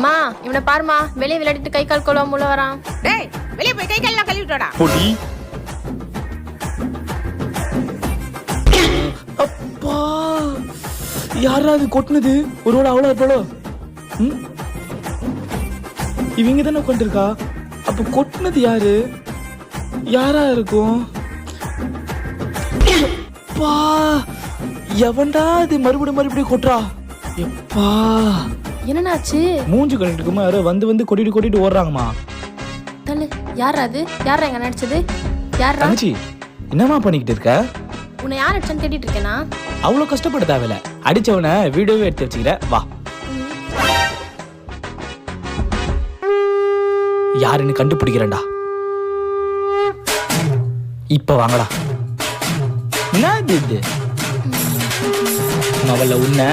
மா இவனை பாருமா, வெளியே விளையாடிட்டு கை கால் கழுவாம உள்ள வரான். டேய் வெளிய போய் கை கால் கழுவிட்டோடா. பொடி. அப்பா யாராவது கொட்டினது? ஒருவேளை அவ்வளோ இருப்பாளோ? இவங்க தானே உட்காந்துருக்கா. அப்ப கொட்டினது யாரு? யாரா இருக்கும்? அப்பா எவன்டா இது மறுபடியும் கொட்டுறா? எப்பா என்னன்னாச்சு? மூஞ்சி கட்டிட்டு யாரோ வந்து கொட்டிட்டு ஓடுறாங்கம்மா. தள்ளு. யாரா அது? யாரா எங்க நடிச்சது? யாரா? தங்கச்சி என்னம்மா பண்ணிக்கிட்டு இருக்க? உன்னை யார் அடிச்சான்னு தேடிட்டு இருக்கேனா? அவ்வளோ கஷ்டப்பட தேவையில்ல. அடிச்சவனை வீடியோவே எடுத்து வச்சுக்கிற. வா யாருன்னு கண்டுபிடிக்கிறேன்டா. இப்ப வாங்கடா. என்ன இது? அவள உன்ன